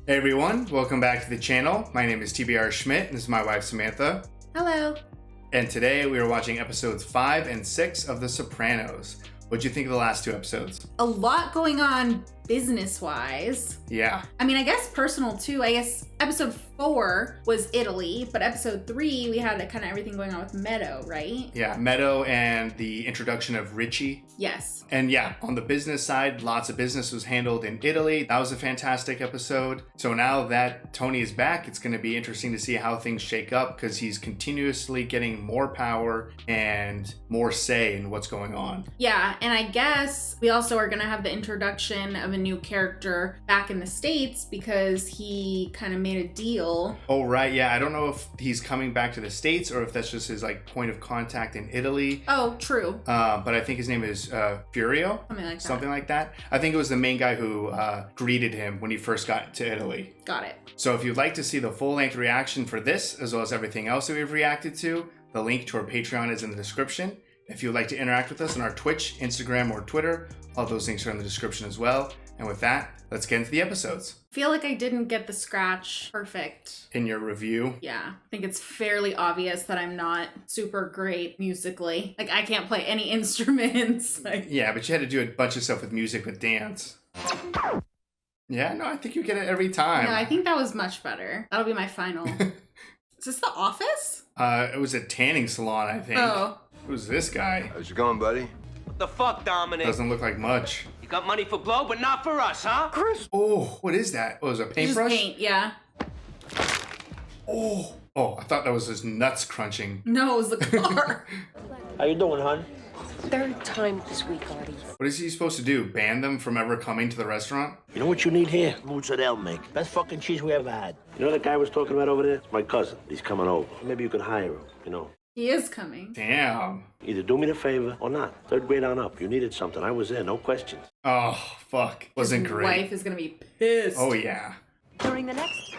Hey everyone, welcome back to the channel. My name is TBR Schmitt, and this is my wife Samantha. Hello. And today we are watching episodes 5 and 6 of The Sopranos. What'd you think of the last two episodes? A lot going on business-wise. Yeah. I mean, I guess personal too. I guess episode 4 was Italy, but episode 3 we had kind of everything going on with Meadow, right? Yeah, Meadow and the introduction of Richie. Yes. And yeah, on the business side, lots of business was handled in Italy. That was a fantastic episode. So now that Tony is back, it's going to be interesting to see how things shake up because he's continuously getting more power and more say in what's going on. Yeah, and I guess we also are going to have the introduction of a new character back in the States because he kind of made a deal. Oh, right. Yeah, I don't know if he's coming back to the States or if that's just his point of contact in Italy. Oh, true. But I think his name is Furio. Something like that. I think it was the main guy who greeted him when he first got to Italy. Got it. So if you'd like to see the full-length reaction for this, as well as everything else that we've reacted to, the link to our Patreon is in the description. If you'd like to interact with us on our Twitch, Instagram, or Twitter, all those links are in the description as well. And with that, let's get into the episodes. I feel like I didn't get the scratch perfect. In your review? Yeah, I think it's fairly obvious that I'm not super great musically. Like, I can't play any instruments. Yeah, but you had to do a bunch of stuff with music with dance. Yeah, no, I think you get it every time. No, I think that was much better. That'll be my final. Is this The Office? It was a tanning salon, I think. Oh. Who's this guy? How's it going, buddy? What the fuck, Dominic? Doesn't look like much. You got money for blow, but not for us, huh? Chris! Oh, what is that? Oh, is it a paintbrush? Just paint, yeah. Oh, I thought that was his nuts crunching. No, it was the car. How you doing, hon? Third time this week, Artie. What is he supposed to do? Ban them from ever coming to the restaurant? You know what you need here? Mozzarella make. Best fucking cheese we ever had. You know that guy I was talking about over there? It's my cousin. He's coming over. Maybe you could hire him, you know. He is coming. Damn. Either do me the favor or not. Third grade on up. You needed something. I was there, no questions. Oh, fuck. Wasn't His great. wife is gonna be pissed. Oh, yeah. During the next...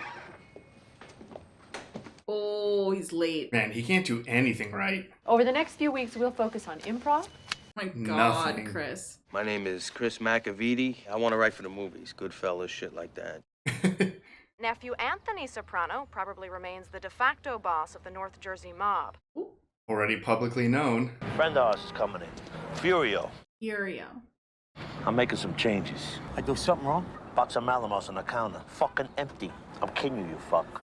Oh, he's late. Man, he can't do anything right. Over the next few weeks, we'll focus on improv. Oh my God, Nothing. Chris. My name is Chris McAvidi. I want to write for the movies. Goodfellas, shit like that. Nephew Anthony Soprano probably remains the de facto boss of the North Jersey mob. Already publicly known. Friend of ours is coming in. Furio. Furio. I'm making some changes. I do something wrong? Box of Malamos on the counter. Fucking empty. I'm kidding you, you fuck.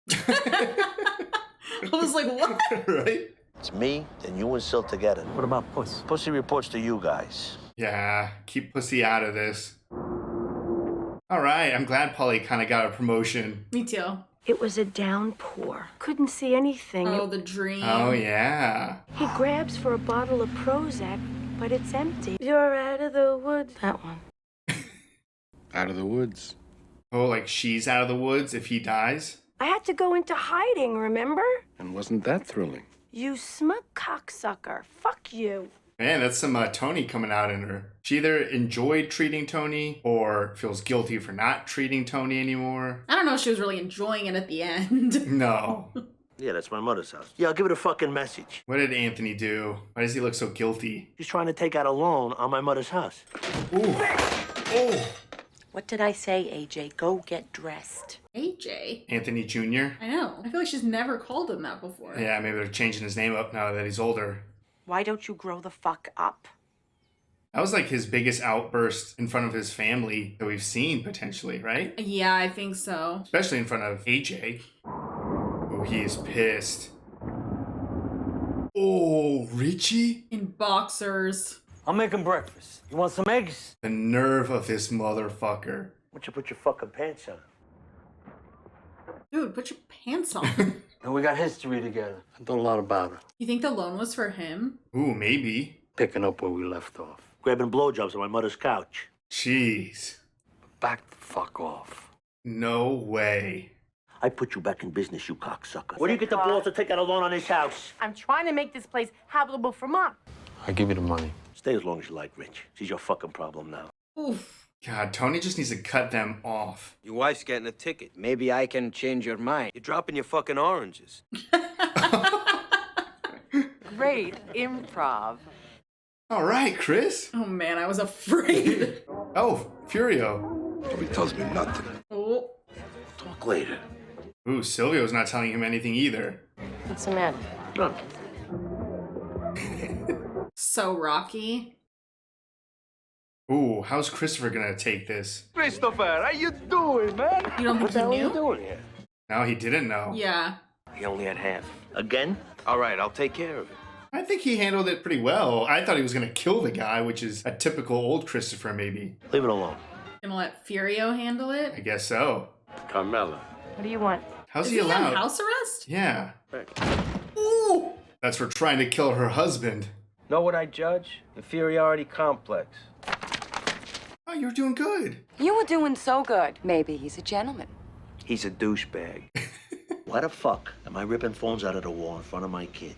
I was like, what? Right? It's me and you and Sil together. What about Puss? Pussy reports to you guys. Yeah, keep pussy out of this. All right, I'm glad Polly kind of got a promotion. Me too. It was a downpour. Couldn't see anything. Oh, the dream. Oh, yeah. He grabs for a bottle of Prozac, but it's empty. You're out of the woods. That one. Out of the woods. Oh, like she's out of the woods if he dies? I had to go into hiding, remember? And wasn't that thrilling? You smug cocksucker. Fuck you. Man, that's some Tony coming out in her. She either enjoyed treating Tony or feels guilty for not treating Tony anymore. I don't know if she was really enjoying it at the end. No. Yeah, that's my mother's house. Yeah, I'll give it a fucking message. What did Anthony do? Why does he look so guilty? He's trying to take out a loan on my mother's house. Ooh. Oh. What did I say, AJ? Go get dressed. AJ? Anthony Jr.? I know. I feel like she's never called him that before. Yeah, maybe they're changing his name up now that he's older. Why don't you grow the fuck up? That was like his biggest outburst in front of his family that we've seen potentially, right? Yeah, I think so. Especially in front of AJ. Oh, he is pissed. Oh, Richie? In boxers. I'm making breakfast. You want some eggs? The nerve of this motherfucker. Why don't you put your fucking pants on? Dude, put your pants on. And we got history together. I know a lot about her. You think the loan was for him? Ooh, maybe. Picking up where we left off. Grabbing blowjobs on my mother's couch. Jeez. Back the fuck off. No way. I put you back in business, you cocksucker. Where do you get the balls to take out a loan on this house? I'm trying to make this place habitable for Mom. I give you the money. Stay as long as you like, Rich. She's your fucking problem now. Oof. God, Tony just needs to cut them off. Your wife's getting a ticket. Maybe I can change your mind. You're dropping your fucking oranges. Great improv. All right, Chris. Oh man, I was afraid. Oh, Furio. Nobody tells me nothing. Oh. Talk later. Ooh, Silvio's not telling him anything either. What's the matter? No. So Rocky. Ooh, how's Christopher gonna take this? Christopher, how you doing, man? You don't What think the hell he are you knew? doing here? Now he didn't know. Yeah. He only had half. Again? All right, I'll take care of it. I think he handled it pretty well. I thought he was gonna kill the guy, which is a typical old Christopher, maybe. Leave it alone. Gonna let Furio handle it? I guess so. Carmela. What do you want? How's Is he he on allowed? house arrest? Yeah. Right. Ooh! That's for trying to kill her husband. Know what I judge? Inferiority complex. Oh, you're doing good. You were doing so good. Maybe he's a gentleman. He's a douchebag. Why the fuck am I ripping phones out of the wall in front of my kid?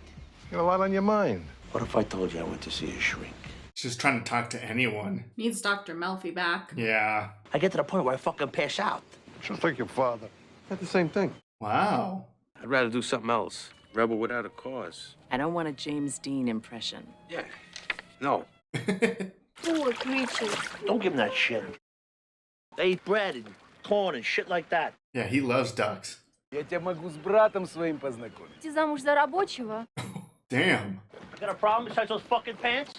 You got a lot on your mind. What if I told you I went to see a shrink? She's just trying to talk to anyone. Needs Dr. Melfi back. Yeah. I get to the point where I fucking pass out. Just like your father. Had the same thing. Wow. I'd rather do something else. Rebel without a cause. I don't want a James Dean impression. Yeah. No. Poor creatures. Don't give him that shit. They eat bread and corn and shit like that. Yeah, he loves ducks. Я тебя могу с братом своим познакомить. Ты замуж за рабочего? Damn. You got a problem besides those fucking pants?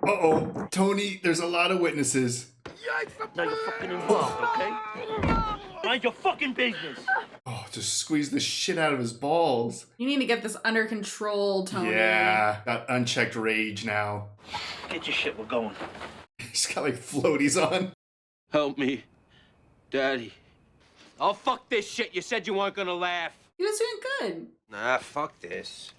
Uh-oh. Tony, there's a lot of witnesses. Now you're fucking involved, okay? Mind your fucking business. Oh, just squeeze the shit out of his balls. You need to get this under control, Tony. Yeah. Got unchecked rage now. Get your shit, we're going. He's got like floaties on. Help me. Daddy. Oh, fuck this shit. You said you weren't gonna laugh. He was doing good. Nah, fuck this.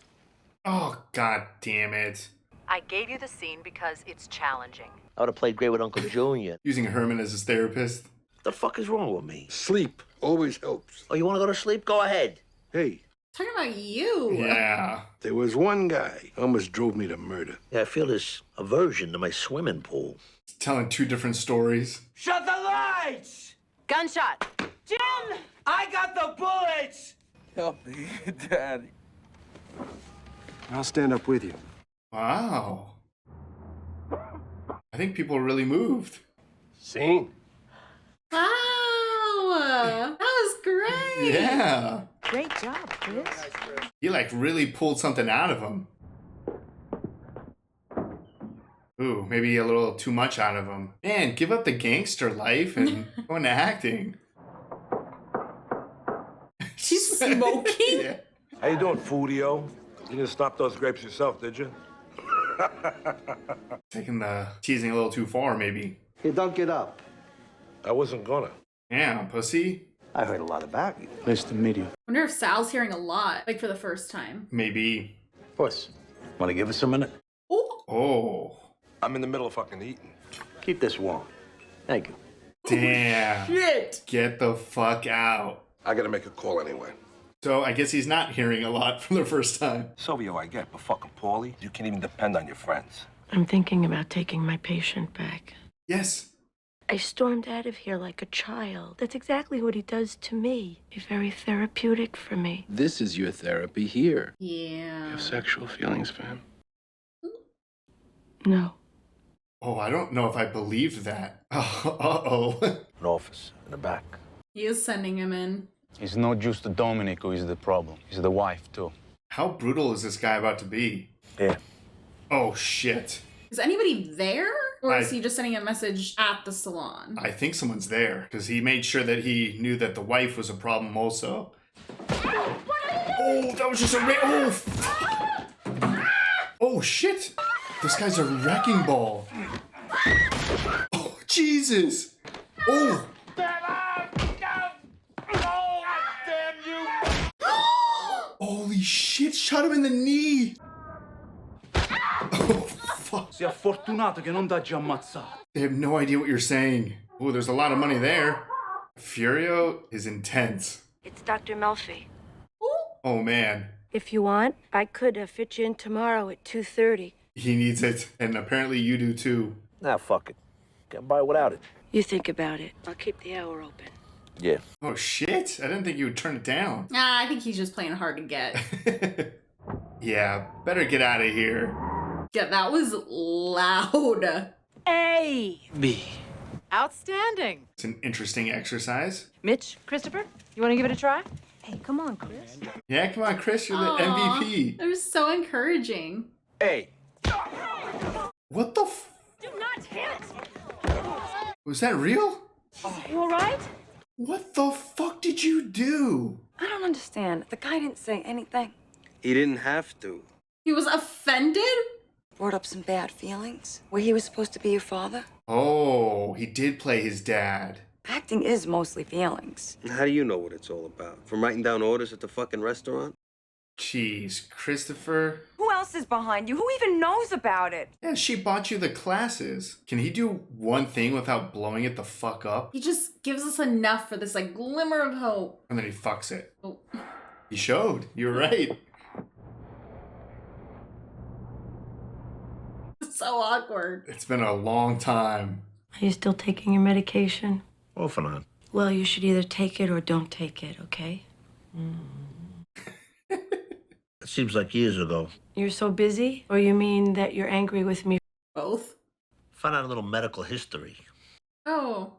Oh, god damn it. I gave you the scene because it's challenging. I would have played great with Uncle Junior. Using Herman as his therapist. The fuck is wrong with me? Sleep always helps. Oh, you want to go to sleep? Go ahead. Hey, Talking about you. Yeah. there was one guy almost drove me to murder. Yeah, I feel this aversion to my swimming pool. He's telling two different stories. Shut the lights! Gunshot! Jim! I got the bullets! Help me, Daddy. I'll stand up with you. Wow. I think people are really moved. Scene. Wow. That was great. Yeah. Great job, Chris. He like really pulled something out of him. Ooh, maybe a little too much out of him. Man, give up the gangster life and go into acting. She's smoking? Yeah. How you doing, Furio? You didn't stop those grapes yourself, did you? Taking the teasing a little too far, maybe. Hey, don't get up. I wasn't gonna. Yeah, pussy. I heard a lot about you. Nice to meet you. Wonder if Sal's hearing a lot, like for the first time. Maybe. Puss, want to give us a minute? Oh. Oh. I'm in the middle of fucking eating. Keep this warm. Thank you. Damn. Shit. Get the fuck out. I gotta make a call anyway. So I guess he's not hearing a lot for the first time. Silvio, I get, but fucking Paulie, you can't even depend on your friends. I'm thinking about taking my patient back. Yes. I stormed out of here like a child. That's exactly what he does to me. Be very therapeutic for me. This is your therapy here. Yeah. Sexual feelings, fam. No. Oh, I don't know if I believed that. Uh-oh. An office in the back. He is sending him in. It's not just Dominic who is the problem. It's the wife, too. How brutal is this guy about to be? Yeah. Oh, shit. Is anybody there? Or is I- he just sending a message at the salon? I think someone's there because he made sure that he knew that the wife was a problem also. Oh, that was just a Oh, shit. This guy's a wrecking ball. Oh, Jesus. Oh. Holy shit, shot him in the knee. Oh, fuck. Sei fortunato che non t'ha già ammazzato. They have no idea what you're saying. Oh, there's a lot of money there. Furio is intense. It's Dr. Melfi. Oh, man. If you want, I could fit you in tomorrow at 2:30. He needs it, and apparently you do too. Nah, fuck it. Get by without it. You think about it. I'll keep the hour open. Yeah. Oh, shit. I didn't think you would turn it down. Nah, I think he's just playing hard to get. Yeah, better get out of here. Yeah, that was loud. A. B. Outstanding. It's an interesting exercise. Mitch, Christopher, you want to give it a try? Hey, come on, Chris. Yeah, come on, Chris, you're the Aw, MVP. It was so encouraging. Hey. What the f? Do not hit! Was that real? You all right? What the fuck did you do? I don't understand. The guy didn't say anything. He didn't have to. He was offended? Brought up some bad feelings. Where he was supposed to be your father. Oh, he did play his dad. Acting is mostly feelings. How do you know what it's all about? From writing down orders at the fucking restaurant? Jeez, Christopher. Who else is behind you? Who even knows about it? Yeah, she bought you the classes. Can he do one thing without blowing it the fuck up? He just gives us enough for this like glimmer of hope. And then he fucks it. Oh. He showed. You're right. So awkward. It's been a long time. Are you still taking your medication? Off and on. Well, you should either take it or don't take it, okay? It seems like years ago. You're so busy? Or you mean that you're angry with me? Both? Found out a little medical history. Oh.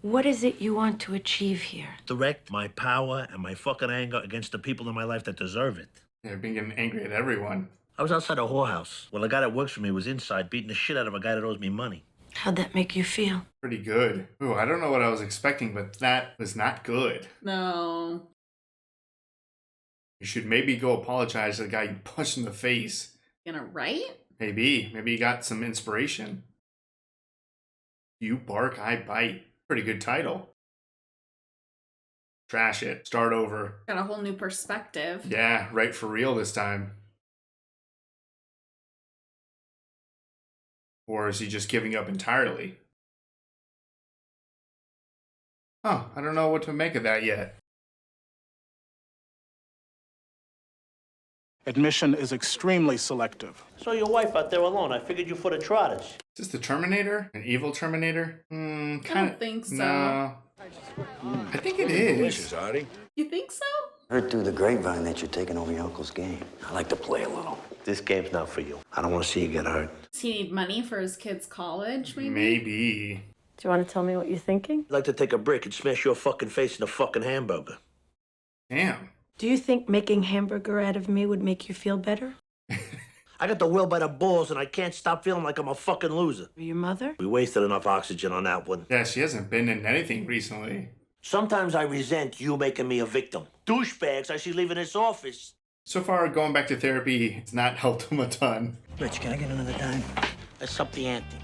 What is it you want to achieve here? Direct my power and my fucking anger against the people in my life that deserve it. They've been getting angry at everyone. I was outside a whorehouse when the guy that works for me was inside beating the shit out of a guy that owes me money. How'd that make you feel? Pretty good. Ooh, I don't know what I was expecting, but that was not good. No. You should maybe go apologize to the guy you punched in the face. Gonna write? Maybe you got some inspiration. You bark, I bite. Pretty good title. Trash it. Start over. Got a whole new perspective. Yeah, right for real this time. Or is he just giving up entirely? Huh, I don't know what to make of that yet. Admission is extremely selective. Saw your wife out there alone. I figured you for the trotters. Is this the Terminator? An evil Terminator? I don't think so. No. I think it is. Delicious, Artie. You think so? Heard through the grapevine that you're taking over your uncle's game. I like to play a little. This game's not for you. I don't want to see you get hurt. Does he need money for his kid's college, maybe? Maybe. Do you want to tell me what you're thinking? I'd like to take a brick and smash your fucking face in a fucking hamburger. Damn. Do you think making hamburger out of me would make you feel better? I got the will by the balls and I can't stop feeling like I'm a fucking loser. Or your mother? We wasted enough oxygen on that one. Yeah, she hasn't been in anything recently. Sometimes I resent you making me a victim. Douchebags, I see leaving this office. So far, going back to therapy, it's not helped him a ton. Rich, can I get another dime? Let's up the ante.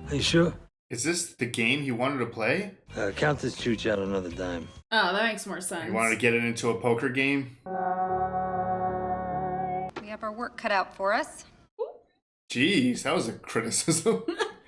Are you sure? Is this the game he wanted to play? Count this chooch out another dime. Oh, that makes more sense. He wanted to get it into a poker game? We have our work cut out for us. Jeez, that was a criticism.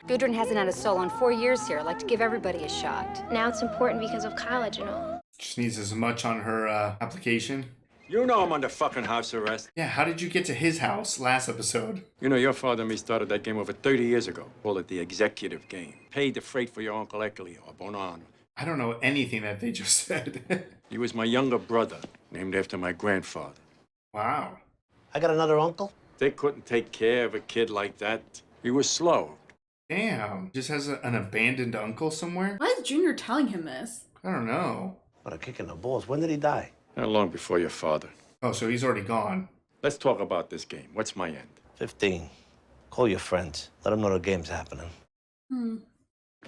Gudrun hasn't had a solo in 4 years here. I'd like to give everybody a shot. Now it's important because of college and all. Just needs as much on her application. You know I'm under fucking house arrest. Yeah, how did you get to his house last episode? You know, your father and me started that game over 30 years ago. Call it the executive game. Paid the freight for your Uncle Eckley, or Bonan. I don't know anything that they just said. He was my younger brother, named after my grandfather. Wow. I got another uncle? They couldn't take care of a kid like that. He was slow. Damn. Just has an abandoned uncle somewhere? Why is Junior telling him this? I don't know. What a kick in the balls. When did he die? Not long before your father. Oh, so he's already gone. Let's talk about this game. What's my end? 15. Call your friends. Let them know the game's happening.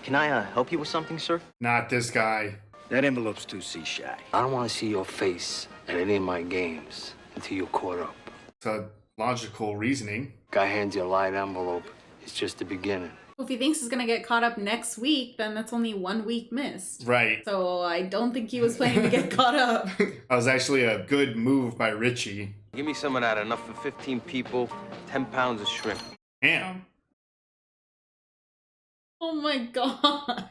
Can I help you with something, sir? Not this guy. That envelope's too C-shy. I don't want to see your face at any of my games until you're caught up. It's a logical reasoning. Guy hands you a light envelope. It's just the beginning. Well, if he thinks he's gonna get caught up next week, then that's only 1 week missed. Right. So I don't think he was planning to get caught up. That was actually a good move by Richie. Give me some of that. Enough for 15 people, 10 pounds of shrimp. Damn. Oh my god.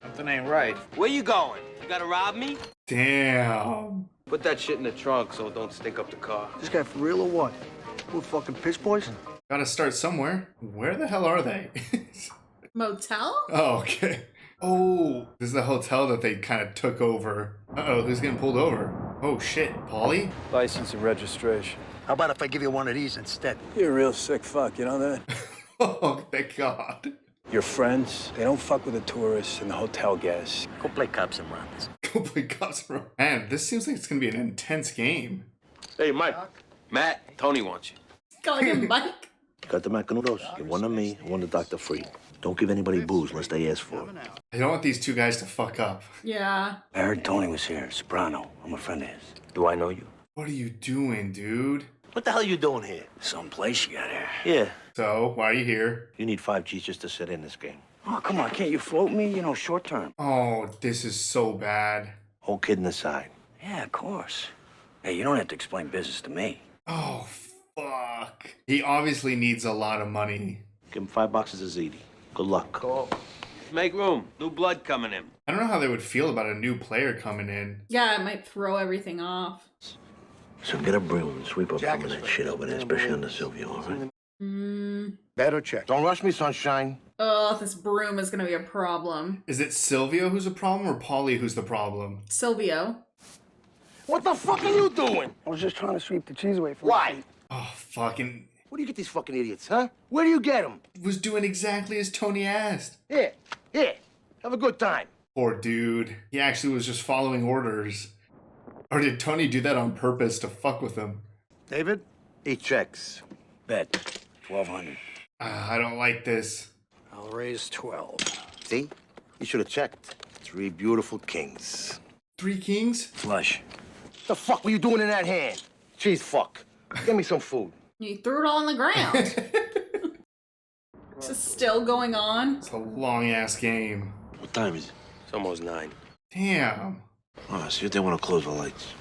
Something ain't right. Where you going? You gotta rob me? Damn. Put that shit in the trunk so it don't stink up the car. This guy for real or what? We're fucking piss poison? Gotta start somewhere. Where the hell are they? Motel? Oh, okay. Oh, this is the hotel that they kind of took over. Uh-oh, who's getting pulled over? Oh, shit. Paulie? License and registration. How about if I give you one of these instead? You're a real sick fuck, you know that? Oh, thank God. Your friends, they don't fuck with the tourists and the hotel guests. Go play cops and robbers. Go play cops. Man, this seems like it's gonna be an intense game. Hey, Mike. Matt, Tony wants you. Calling him Mike. Got the macanudos? Give one to me, one to Dr. Free. Don't give anybody booze unless they ask for it. I don't want these two guys to fuck up. Yeah. I heard Tony was here. Soprano. I'm a friend of his. Do I know you? What are you doing, dude? What the hell are you doing here? Someplace you got here. Yeah. So, why are you here? You need 5 G's just to sit in this game. Oh, come on. Can't you float me? You know, short term. Oh, this is so bad. Whole kidding aside. Yeah, of course. Hey, you don't have to explain business to me. Oh, fuck. He obviously needs a lot of money. Give him 5 boxes of ziti. Good luck. Go. Make room. New blood coming in. I don't know how they would feel about a new player coming in. Yeah, it might throw everything off. So get a broom and sweep up some of that shit over there, especially on the Silvio, all right? Better check. Don't rush me, sunshine. Oh, this broom is gonna be a problem. Is it Silvio who's a problem or Paulie who's the problem? Silvio. What the fuck are you doing? I was just trying to sweep the cheese away from Why? Oh, fucking... Where do you get these fucking idiots, huh? Where do you get them? Was doing exactly as Tony asked. Here. Have a good time. Poor dude. He actually was just following orders. Or did Tony do that on purpose to fuck with him? David, 8 checks. Bet. 1,200. I don't like this. I'll raise 12. See? You should have checked. 3 beautiful kings. 3 kings? Flush. The fuck were you doing in that hand? Jeez, fuck. Get me some food. You threw it all on the ground. This is still going on. It's a long-ass game. What time is it? It's almost 9. Damn. Oh, see if they want to close the lights.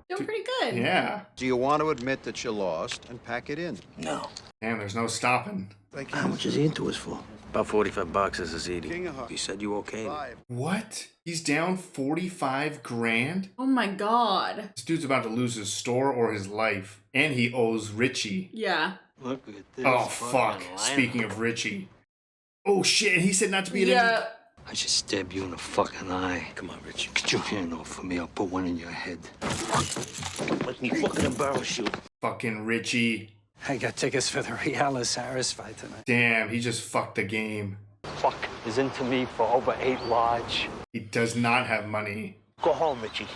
Doing pretty good. Yeah. Do you want to admit that you lost and pack it in? No. Damn, there's no stopping. How much is he into us for? About 45 boxes of ziti. You said you okayed. What? He's down 45 grand? Oh my god. This dude's about to lose his store or his life. And he owes Richie. Yeah. Look at this. Oh, fuck. Speaking of Richie. Oh, shit. He said not to be Yeah. I should stab you in the fucking eye. Come on, Richie. Get your hand off of me. I'll put one in your head. Let me fucking embarrass you. Fucking Richie. I got tickets for the Realis Harris fight tonight. Damn, he just fucked the game. Fuck is into me for over 8 large. He does not have money. Go home, Richie.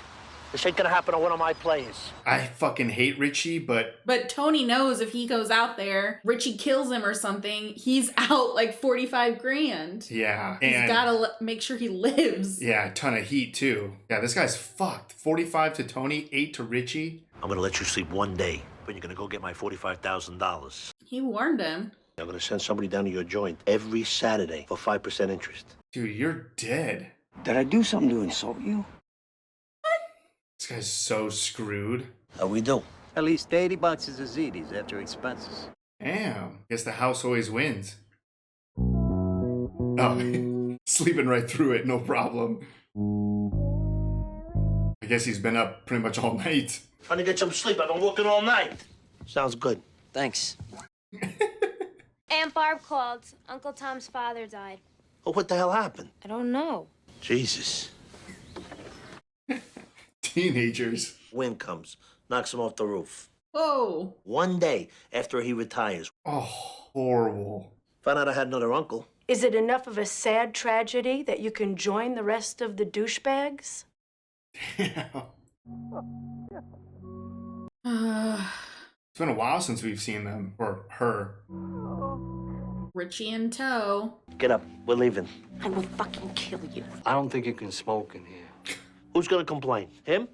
This ain't gonna happen to one of my players. I fucking hate Richie, but Tony knows if he goes out there, Richie kills him or something, he's out like 45 grand. yeah. He's And gotta make sure he lives. yeah, a ton of heat too. Yeah, this guy's fucked. 45 to Tony, 8 to Richie. I'm gonna let you sleep one day, but you're gonna go get my $45,000. He warned him. I'm gonna send somebody down to your joint every Saturday for 5% interest. Dude, you're dead. Did I do something to insult you? This guy's so screwed. How we do? At least 80 boxes of zitis after expenses. Damn. Guess the house always wins. Oh, sleeping right through it, no problem. I guess he's been up pretty much all night. Trying to get some sleep. I've been working all night. Sounds good. Thanks. Aunt Barb called. Uncle Tom's father died. Oh, what the hell happened? I don't know. Jesus. Teenagers. Wind comes, knocks him off the roof. Whoa. One day after he retires. Oh, horrible. Found out I had another uncle. Is it enough of a sad tragedy that you can join the rest of the douchebags? It's been a while since we've seen them, or her. Richie in tow. Get up, we're leaving. I will fucking kill you. I don't think you can smoke in here. Who's gonna complain? Him?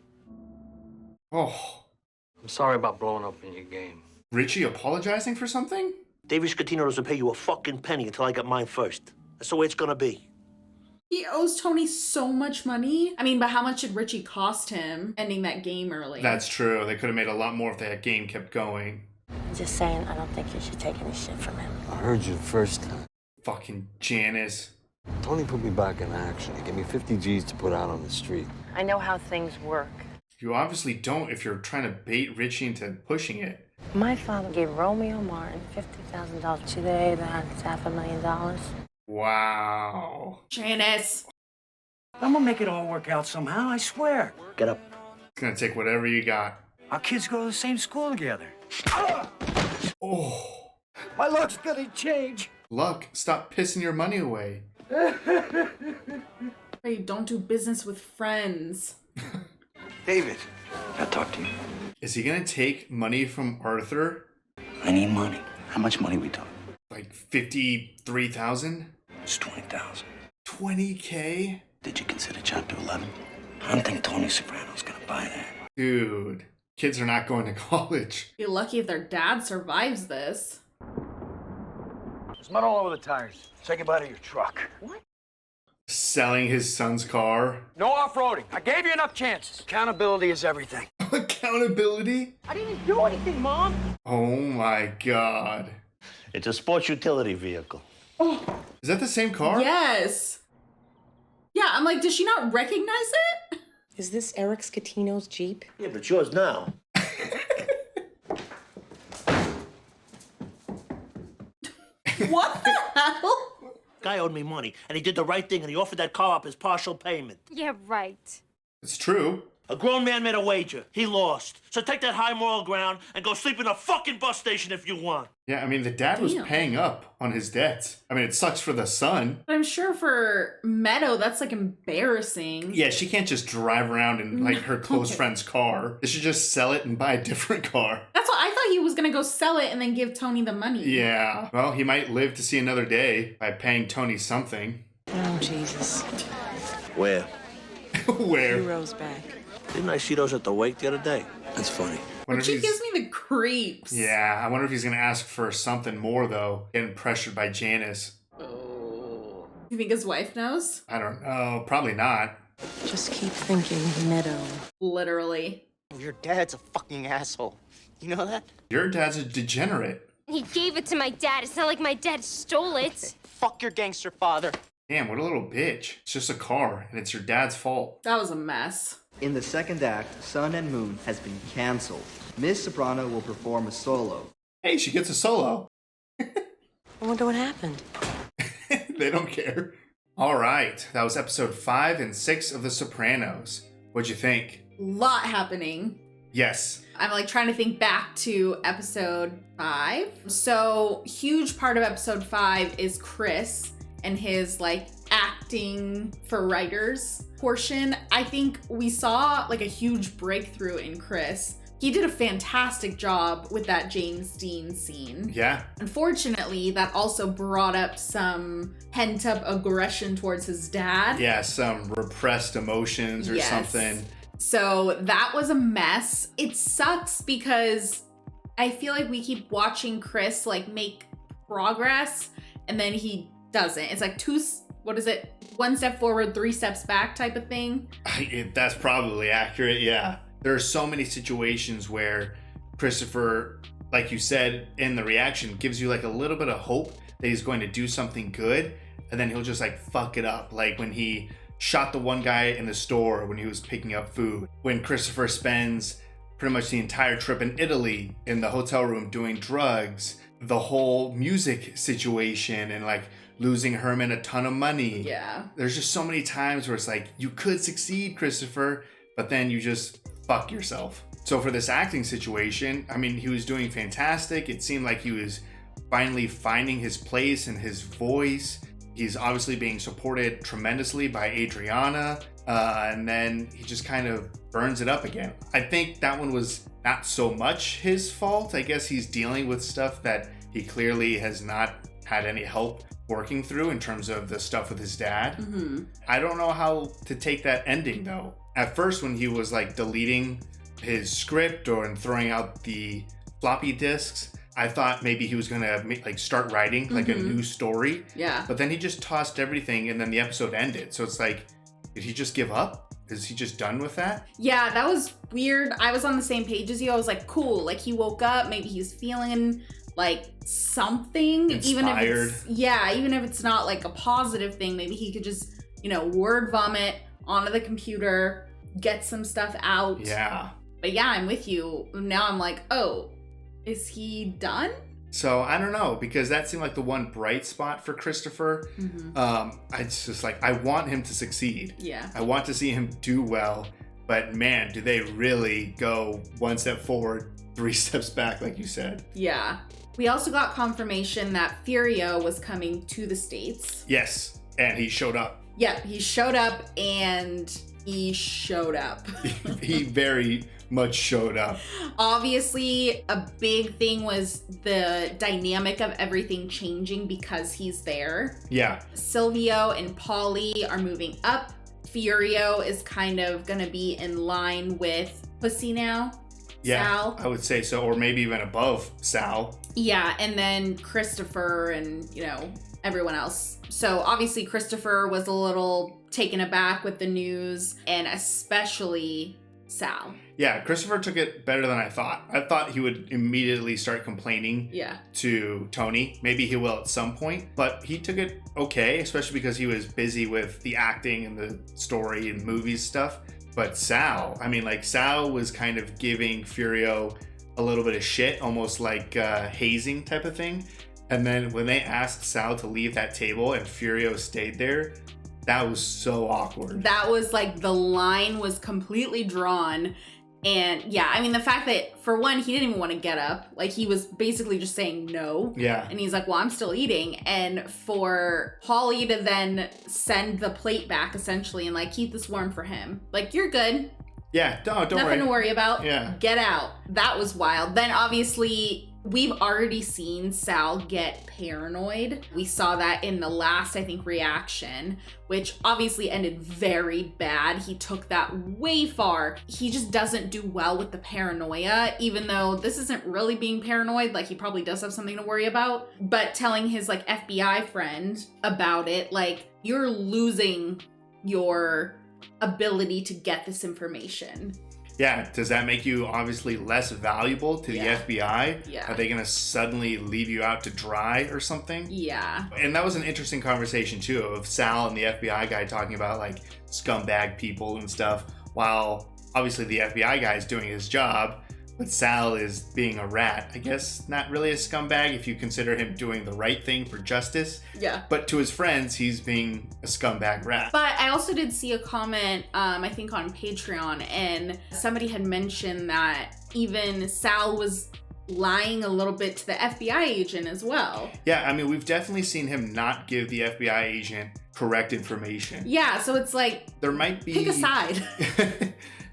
Oh. I'm sorry about blowing up in your game. Richie apologizing for something? David Scatino doesn't pay you a fucking penny until I get mine first. That's the way it's gonna be. He owes Tony so much money. I mean, but how much did Richie cost him ending that game early? That's true. They could have made a lot more if that game kept going. Just saying, I don't think you should take any shit from him. I heard you the first time. Fucking Janice. Tony put me back in action. He gave me 50 G's to put out on the street. I know how things work. You obviously don't if you're trying to bait Richie into pushing it. My father gave Romeo Martin $50,000. Today, that's $500,000. Wow. Janice. I'm gonna make it all work out somehow, I swear. Get up. It's gonna take whatever you got. Our kids go to the same school together. Oh. My luck's gonna change. Luck, stop pissing your money away. Hey, don't do business with friends. David, I'll talk to you. Is he gonna take money from Arthur? I need money. How much money we talking? Like 53,000? It's 20,000. 20K? Did you consider Chapter 11? I don't think Tony Soprano's gonna buy that. Dude, kids are not going to college. Be lucky if their dad survives this. There's mud all over the tires. Say goodbye to your truck. What? Selling his son's car. No off-roading. I gave you enough chances. Accountability is everything. Accountability? I didn't even do anything, Mom. Oh my God. It's a sports utility vehicle. Is that the same car? Yes. Yeah, I'm like, does she not recognize it? Is this Eric Scatino's Jeep? Yeah, but it's yours now. What the hell? Guy owed me money, and he did the right thing, and he offered that car up as partial payment. Yeah, right. It's true. A grown man made a wager. He lost. So take that high moral ground and go sleep in a fucking bus station if you want. Yeah, I mean, the dad was Damn. paying up on his debts. I mean, it sucks for the son. But I'm sure for Meadow, that's like embarrassing. Yeah, she can't just drive around in like her close friend's car. They should just sell it and buy a different car. That's what I thought he was gonna go sell it and then give Tony the money. Yeah. Well, he might live to see another day by paying Tony something. Oh, Jesus. Where? Where? Hero's back. Didn't I see those at the wake the other day? That's funny. Wonder if She he's- gives me the creeps. Yeah, I wonder if he's gonna ask for something more though. Getting pressured by Janice. Oh. You think his wife knows? I don't know. Probably not. Just keep thinking, Meadow. Literally. Your dad's a fucking asshole. You know that? Your dad's a degenerate. He gave it to my dad. It's not like my dad stole it. Fuck your gangster father. Damn, what a little bitch. It's just a car, and it's your dad's fault. That was a mess. In the second act, Sun and Moon has been cancelled. Miss Soprano will perform a solo. Hey, she gets a solo. I wonder what happened. They don't care. All right, that was episode 5 and 6 of The Sopranos. What'd you think? Lot happening. Yes. I'm like trying to think back to episode 5. So, huge part of episode 5 is Chris and his like acting for writers portion. I think we saw like a huge breakthrough in Chris. He did a fantastic job with that James Dean scene. Yeah. Unfortunately, that also brought up some pent-up aggression towards his dad. Yeah, some repressed emotions or something. So that was a mess. It sucks because I feel like we keep watching Chris like make progress and then he doesn't. It's like one step forward, 3 steps back type of thing. That's probably accurate, yeah. There are so many situations where Christopher, like you said in the reaction, gives you like a little bit of hope that he's going to do something good, and then he'll just like fuck it up. Like when he shot the one guy in the store when he was picking up food. When Christopher spends pretty much the entire trip in Italy in the hotel room doing drugs. The whole music situation and like losing Herman a ton of money. Yeah. There's just so many times where it's like, you could succeed, Christopher, but then you just fuck yourself. So for this acting situation, I mean, he was doing fantastic. It seemed like he was finally finding his place and his voice. He's obviously being supported tremendously by Adriana. And then he just kind of burns it up again. I think that one was not so much his fault. I guess he's dealing with stuff that he clearly has not had any help working through in terms of the stuff with his dad. Mm-hmm. I don't know how to take that ending though. At first when he was like deleting his script and throwing out the floppy disks, I thought maybe he was gonna like start writing like a new story. Yeah. But then he just tossed everything and then the episode ended. So it's like, did he just give up? Is he just done with that? Yeah, that was weird. I was on the same page as you. I was like, cool. Like he woke up, maybe he's feeling like something. Inspired. Even if it's not like a positive thing, maybe he could just, word vomit onto the computer, get some stuff out. Yeah. But yeah, I'm with you. Now I'm like, oh, is he done? So I don't know, because that seemed like the one bright spot for Christopher. Mm-hmm. It's just like, I want him to succeed. Yeah. I want to see him do well. But man, do they really go one step forward, 3 steps back, like you said. Yeah. We also got confirmation that Furio was coming to the States. Yes, and he showed up. Yep, he showed up and he showed up. He very much showed up. Obviously, a big thing was the dynamic of everything changing because he's there. Yeah. Silvio and Polly are moving up. Furio is kind of gonna be in line with Pussy now. Yeah, Sal. I would say so, or maybe even above Sal. Yeah, and then Christopher and, everyone else. So obviously Christopher was a little taken aback with the news, and especially Sal. Yeah, Christopher took it better than I thought. I thought he would immediately start complaining to Tony. Maybe he will at some point, but he took it okay, especially because he was busy with the acting and the story and movies stuff. But Sal, Sal was kind of giving Furio a little bit of shit, almost like hazing type of thing. And then when they asked Sal to leave that table and Furio stayed there, that was so awkward. That was like the line was completely drawn. And yeah, the fact that for one, he didn't even want to get up. Like he was basically just saying no. Yeah. And he's like, well, I'm still eating. And for Polly to then send the plate back essentially and like, keep this warm for him. Like, you're good. Yeah, don't worry. Nothing to worry about. Yeah. Get out. That was wild. Then obviously we've already seen Sal get paranoid. We saw that in the last, reaction, which obviously ended very bad. He took that way far. He just doesn't do well with the paranoia, even though this isn't really being paranoid. Like he probably does have something to worry about. But telling his like FBI friend about it, like you're losing your ability to get this information. Yeah, does that make you obviously less valuable to the FBI? Yeah. Are they going to suddenly leave you out to dry or something? Yeah. And that was an interesting conversation too, of Sal and the FBI guy talking about like scumbag people and stuff, while obviously the FBI guy is doing his job, but Sal is being a rat. I guess not really a scumbag if you consider him doing the right thing for justice. Yeah. But to his friends, he's being a scumbag rat. But I also did see a comment, I think on Patreon, and somebody had mentioned that even Sal was lying a little bit to the FBI agent as well. Yeah, we've definitely seen him not give the FBI agent correct information. Yeah, so it's like, there might be... pick a side.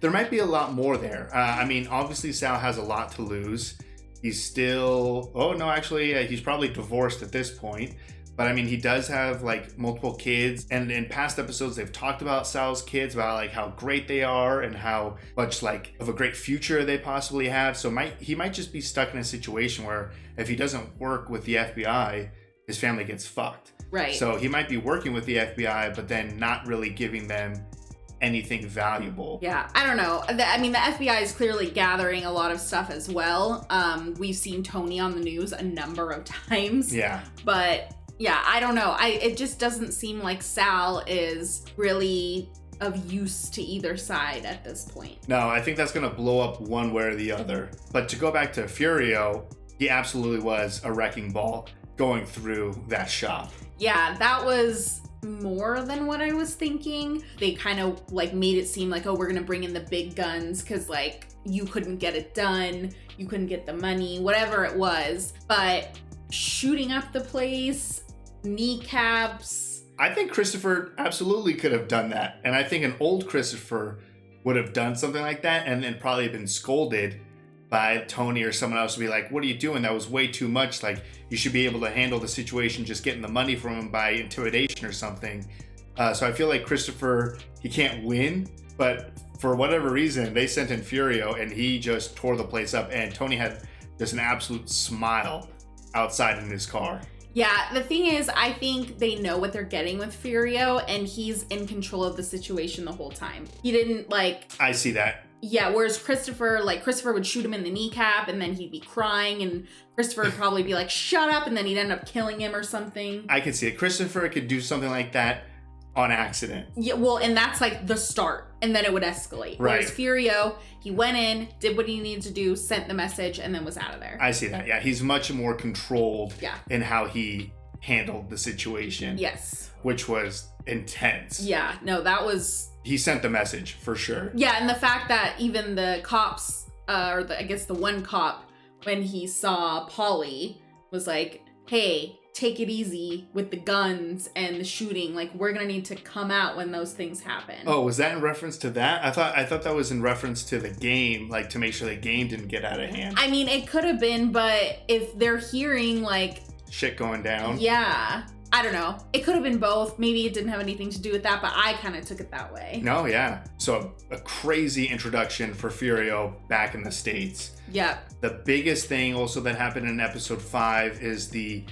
There might be a lot more there. Obviously Sal has a lot to lose. He's still... Oh, no, actually, he's probably divorced at this point. But he does have like multiple kids. And in past episodes, they've talked about Sal's kids, about like how great they are and how much like of a great future they possibly have. So he might just be stuck in a situation where if he doesn't work with the FBI, his family gets fucked. Right. So he might be working with the FBI, but then not really giving them anything valuable. Yeah, I don't know. The FBI is clearly gathering a lot of stuff as well. We've seen Tony on the news a number of times. Yeah. But yeah, I don't know. It just doesn't seem like Sal is really of use to either side at this point. No, I think that's going to blow up one way or the other. But to go back to Furio, he absolutely was a wrecking ball going through that shop. Yeah, that was more than what I was thinking. They kind of like made it seem like, oh, we're gonna bring in the big guns because like you couldn't get it done, you couldn't get the money, whatever it was. But shooting up the place, kneecaps. I think Christopher absolutely could have done that. And I think an old Christopher would have done something like that and then probably been scolded by Tony or someone else to be like, what are you doing? That was way too much. Like, you should be able to handle the situation just getting the money from him by intimidation or something. So I feel like Christopher, he can't win, but for whatever reason, they sent in Furio and he just tore the place up. And Tony had just an absolute smile outside in his car. Yeah, the thing is, I think they know what they're getting with Furio and he's in control of the situation the whole time. He didn't like... I see that. Yeah, whereas Christopher would shoot him in the kneecap and then he'd be crying and Christopher would probably be like, shut up, and then he'd end up killing him or something. I could see it. Christopher could do something like that on accident. Yeah, well, and that's like the start, and then it would escalate. Right. Whereas Furio, he went in, did what he needed to do, sent the message, and then was out of there. I see that. Yeah, he's much more controlled in how he handled the situation. Yes. Which was intense. Yeah, no, that was he sent the message for sure. Yeah, and the fact that even the cops, I guess the one cop, when he saw Polly, was like, hey, take it easy with the guns and the shooting. Like, we're gonna need to come out when those things happen. Oh, was that in reference to that? I thought that was in reference to the game, like to make sure the game didn't get out of hand. I mean, it could have been, but if they're hearing like shit going down. Yeah. I don't know. It could have been both. Maybe it didn't have anything to do with that, but I kind of took it that way. No, yeah. So a crazy introduction for Furio back in the States. Yep. The biggest thing also that happened in episode 5 is the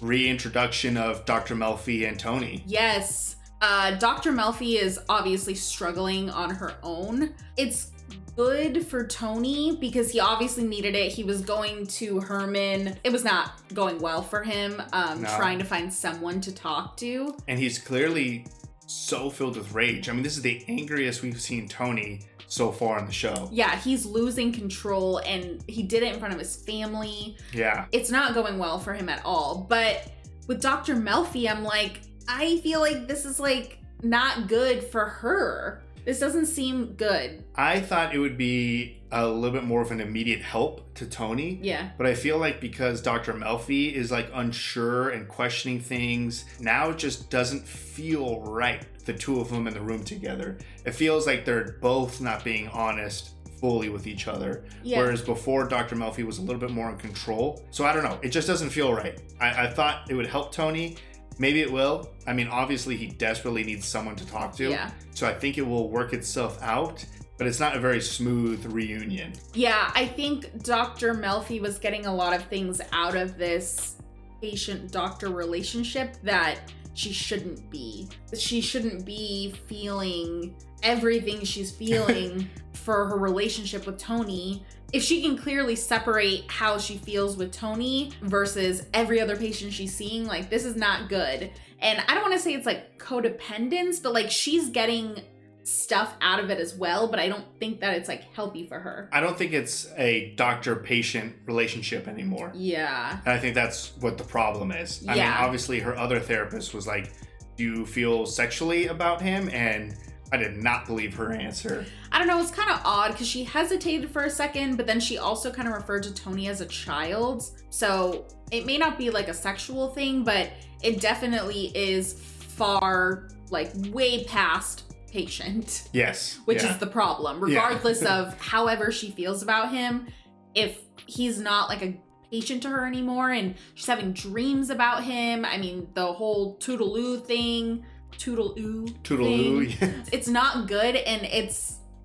reintroduction of Dr. Melfi and Tony. Yes. Dr. Melfi is obviously struggling on her own. It's good for Tony because he obviously needed it. He was going to Herman. It was not going well for him, trying to find someone to talk to. And he's clearly so filled with rage. I mean, this is the angriest we've seen Tony so far on the show. Yeah, he's losing control and he did it in front of his family. Yeah. It's not going well for him at all. But with Dr. Melfi, I'm like, I feel like this is like not good for her. This doesn't seem good. I thought it would be a little bit more of an immediate help to Tony. Yeah. But I feel like because Dr. Melfi is like unsure and questioning things, now it just doesn't feel right, the two of them in the room together. It feels like they're both not being honest fully with each other. Yeah. Whereas before, Dr. Melfi was a little bit more in control. So I don't know. It just doesn't feel right. I thought it would help Tony. Maybe it will. I mean, obviously he desperately needs someone to talk to. Yeah. So I think it will work itself out, but it's not a very smooth reunion. Yeah, I think Dr. Melfi was getting a lot of things out of this patient-doctor relationship that she shouldn't be. She shouldn't be feeling everything she's feeling for her relationship with Tony. If she can clearly separate how she feels with Tony versus every other patient she's seeing, like, this is not good. And I don't want to say it's like codependence, but like she's getting stuff out of it as well, but I don't think that it's like healthy for her. I don't think it's a doctor-patient relationship anymore. Yeah. And I think that's what the problem is. I mean, obviously her other therapist was like, do you feel sexually about him? And I did not believe her answer. I don't know, it's kind of odd because she hesitated for a second, but then she also kind of referred to Tony as a child. So it may not be like a sexual thing, but it definitely is far, like way past patient. Yes. Which is the problem. Regardless of however she feels about him, if he's not like a patient to her anymore and she's having dreams about him, I mean, the whole toodaloo thing, Toodaloo. It's not good, and it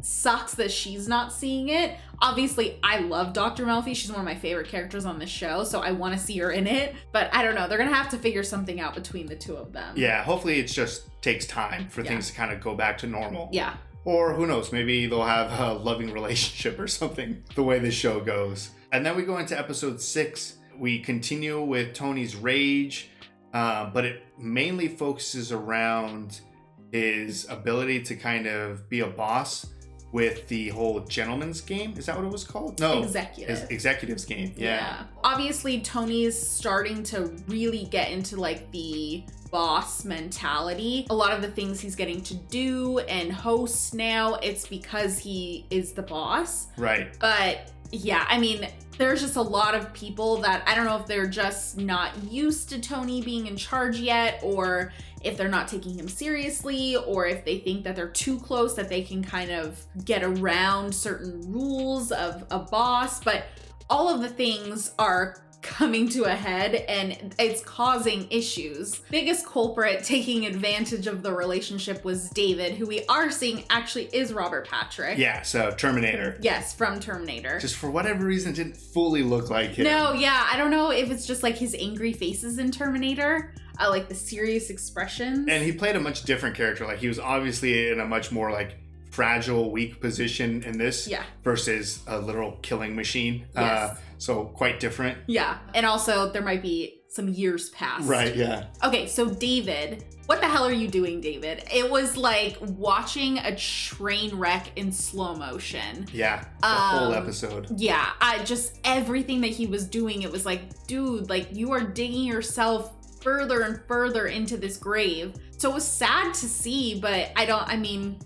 sucks that she's not seeing it. Obviously, I love Dr. Melfi. She's one of my favorite characters on this show, so I want to see her in it. But I don't know. They're going to have to figure something out between the two of them. Yeah, hopefully it just takes time for things to kind of go back to normal. Yeah. Or who knows, maybe they'll have a loving relationship or something, the way this show goes. And then we go into episode 6. We continue with Tony's rage. But it mainly focuses around his ability to kind of be a boss with the whole gentleman's game. Is that what it was called? No. Executives game. Yeah. Obviously, Tony's starting to really get into like the boss mentality. A lot of the things he's getting to do and host now, it's because he is the boss. Right. But yeah, I mean, there's just a lot of people that I don't know if they're just not used to Tony being in charge yet, or if they're not taking him seriously, or if they think that they're too close that they can kind of get around certain rules of a boss. But all of the things are coming to a head and it's causing issues. Biggest culprit taking advantage of the relationship was David, who we are seeing actually is Robert Patrick. Yeah, so Terminator. Yes, from Terminator. Just for whatever reason didn't fully look like him. No, yeah, I don't know if it's just like his angry faces in Terminator, like the serious expressions. And he played a much different character. Like he was obviously in a much more like fragile, weak position in this versus a literal killing machine. Yes. So quite different. Yeah. And also there might be some years past. Right, yeah. Okay, so David, what the hell are you doing, David? It was like watching a train wreck in slow motion. Yeah, the whole episode. Yeah, just everything that he was doing, it was like, dude, like you are digging yourself further and further into this grave. So it was sad to see, but I mean,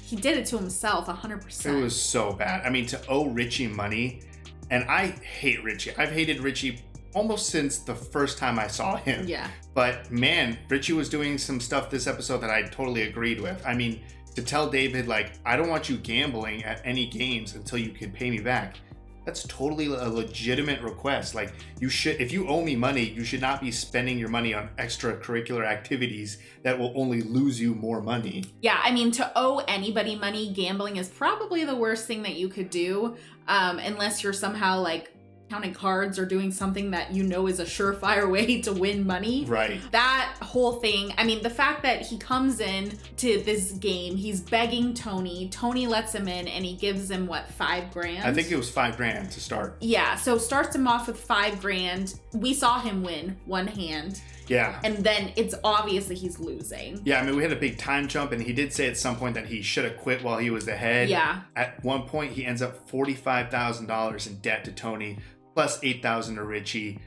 He did it to himself 100%. It was so bad. I mean, to owe Richie money, and I hate Richie. I've hated Richie almost since the first time I saw him. Yeah. But man, Richie was doing some stuff this episode that I totally agreed with. I mean, to tell David, like, I don't want you gambling at any games until you can pay me back. That's totally a legitimate request. Like, you should, if you owe me money, you should not be spending your money on extracurricular activities that will only lose you more money. Yeah, I mean, to owe anybody money, gambling is probably the worst thing that you could do, unless you're somehow like counting cards or doing something that you know is a surefire way to win money. Right. That whole thing, I mean, the fact that he comes in to this game, he's begging Tony. Tony lets him in and he gives him, what, $5,000? I think it was $5,000 to start. Yeah, so starts him off with $5,000. We saw him win one hand. Yeah. And then it's obviously he's losing. Yeah, I mean, we had a big time jump, and he did say at some point that he should have quit while he was ahead. Yeah. At one point, he ends up $45,000 in debt to Tony, plus $8,000 to Richie.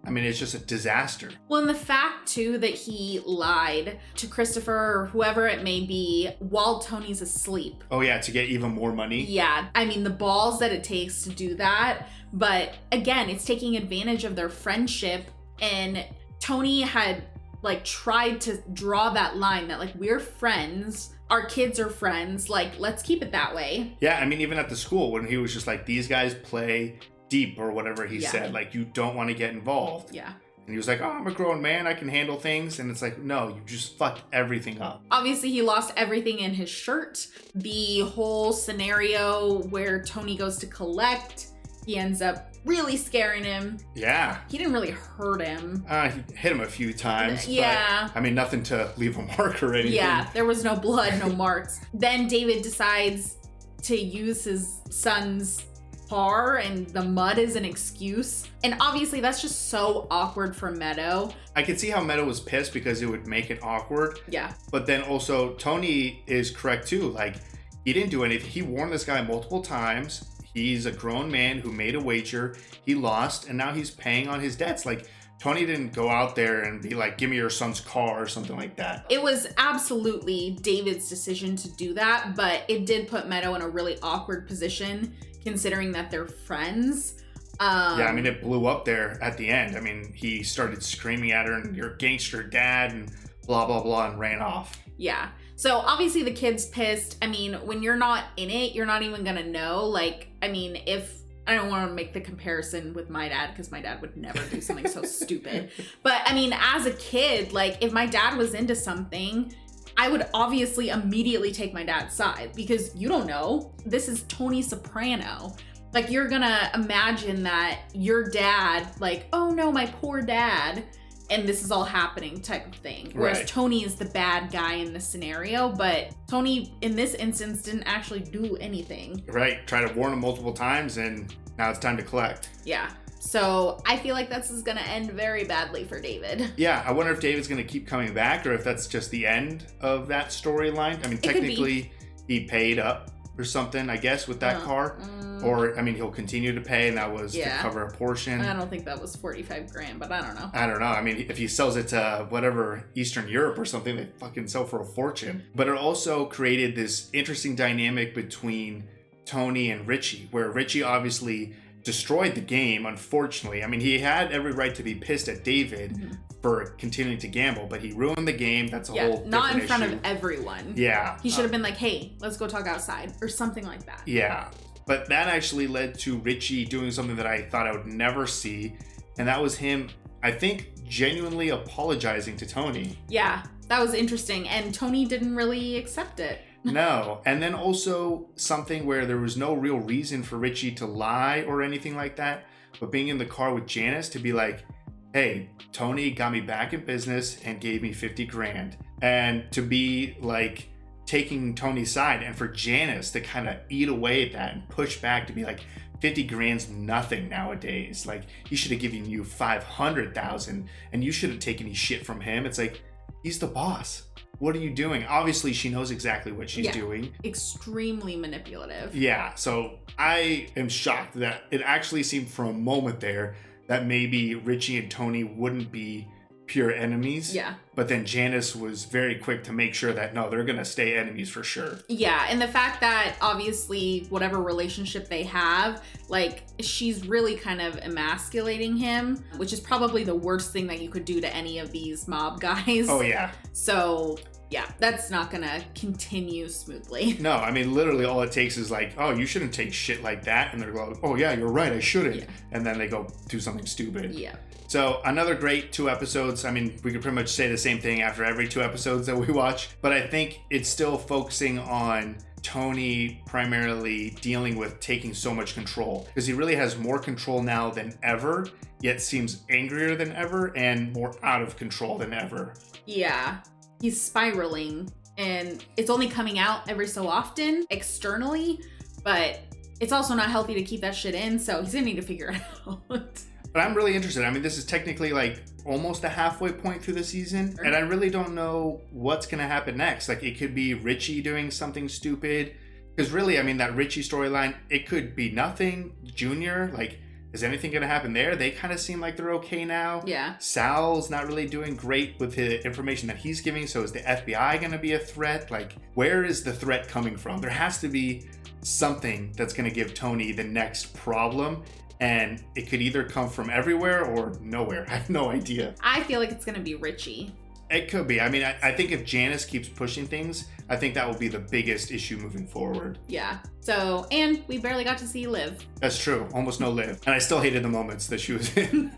I mean, it's just a disaster. Well, and the fact, too, that he lied to Christopher or whoever it may be while Tony's asleep. Oh, yeah, to get even more money? Yeah, I mean, the balls that it takes to do that. But again, it's taking advantage of their friendship, and Tony had like tried to draw that line that like, we're friends, our kids are friends, like, let's keep it that way. Yeah, I mean, even at the school when he was just like, these guys play deep or whatever he said, like, you don't want to get involved. Yeah. And he was like, oh, I'm a grown man, I can handle things. And it's like, no, you just fucked everything up. Obviously, he lost everything in his shirt. The whole scenario where Tony goes to collect, he ends up really scaring him. Yeah. He didn't really hurt him. He hit him a few times. Yeah. But, I mean, nothing to leave a mark or anything. Yeah, there was no blood, no marks. Then David decides to use his son's car, and the mud is an excuse. And obviously, that's just so awkward for Meadow. I could see how Meadow was pissed because it would make it awkward. Yeah. But then also, Tony is correct too. Like, he didn't do anything. He warned this guy multiple times. He's a grown man who made a wager. He lost, and now he's paying on his debts. Like, Tony didn't go out there and be like, give me your son's car or something like that. It was absolutely David's decision to do that, but it did put Meadow in a really awkward position considering that they're friends. Yeah, I mean, it blew up there at the end. I mean, he started screaming at her and you're a gangster dad and blah, blah, blah, and ran off. Yeah. So obviously the kid's pissed. I mean, when you're not in it, you're not even gonna know. Like, I mean, if I don't want to make the comparison with my dad because my dad would never do something so stupid. But I mean, as a kid, like if my dad was into something, I would obviously immediately take my dad's side because you don't know. This is Tony Soprano. Like, you're gonna imagine that your dad, like, oh no, my poor dad, and this is all happening type of thing. Whereas Right. Tony is the bad guy in this scenario, but Tony in this instance didn't actually do anything. Right. Try to warn him multiple times and now it's time to collect. Yeah. So I feel like this is gonna end very badly for David. Yeah, I wonder if David's going to keep coming back or if that's just the end of that storyline. I mean, technically he paid up or something, I guess, with that car. Or, I mean, he'll continue to pay and that was to cover a portion. I don't think that was $45,000, but I don't know. I don't know. I mean, if he sells it to whatever, Eastern Europe or something, they fucking sell for a fortune. But it also created this interesting dynamic between Tony and Richie, where Richie obviously destroyed the game, unfortunately. I mean, he had every right to be pissed at David for continuing to gamble, but he ruined the game. That's a whole different not in front issue. of everyone. Yeah. He should have been like, hey, let's go talk outside or something like that. Yeah. But that actually led to Richie doing something that I thought I would never see. And that was him, I think, genuinely apologizing to Tony. Yeah, that was interesting. And Tony didn't really accept it. No. And then also something where there was no real reason for Richie to lie or anything like that. But being in the car with Janice to be like, hey, Tony got me back in business and gave me $50,000. And to be like taking Tony's side and for Janice to kind of eat away at that and push back to be like, $50,000's nothing nowadays. Like, he should have given you $500,000 and you shouldn't take any shit from him. It's like, he's the boss. What are you doing? Obviously, she knows exactly what she's doing. Extremely manipulative. Yeah, so I am shocked that it actually seemed for a moment there that maybe Richie and Tony wouldn't be pure enemies. Yeah. But then Janice was very quick to make sure that, no, they're going to stay enemies for sure. Yeah, and the fact that obviously whatever relationship they have, like, she's really kind of emasculating him, which is probably the worst thing that you could do to any of these mob guys. Oh, yeah. So, yeah, that's not gonna continue smoothly. No, I mean, literally all it takes is like, oh, you shouldn't take shit like that. And they're like, oh, yeah, you're right, I shouldn't. Yeah. And then they go do something stupid. Yeah. So another great 2 episodes. I mean, we could pretty much say the same thing after every 2 episodes that we watch, but I think it's still focusing on Tony primarily dealing with taking so much control, because he really has more control now than ever, yet seems angrier than ever and more out of control than ever. Yeah, he's spiraling, and it's only coming out every so often externally, but it's also not healthy to keep that shit in, so he's gonna need to figure it out. But I'm really interested. I mean, this is technically like almost a halfway point through the season, and I really don't know what's going to happen next. Like, it could be Richie doing something stupid, because really, I mean, that Richie storyline, it could be nothing. Junior, like, is anything going to happen there? They kind of seem like they're okay now. Yeah. Sal's not really doing great with the information that he's giving, so is the FBI going to be a threat? Like, where is the threat coming from? There has to be something that's going to give Tony the next problem. And it could either come from everywhere or nowhere. I have no idea. I feel like it's gonna be Richie. It could be. I mean, I think if Janice keeps pushing things, I think that will be the biggest issue moving forward. Yeah. So, and we barely got to see Liv. That's true. Almost no Liv. And I still hated the moments that she was in.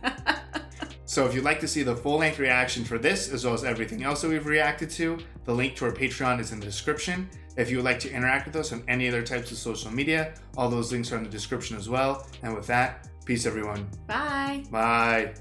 So if you'd like to see the full-length reaction for this, as well as everything else that we've reacted to, the link to our Patreon is in the description. If you would like to interact with us on any other types of social media, all those links are in the description as well. And with that, peace everyone. Bye. Bye.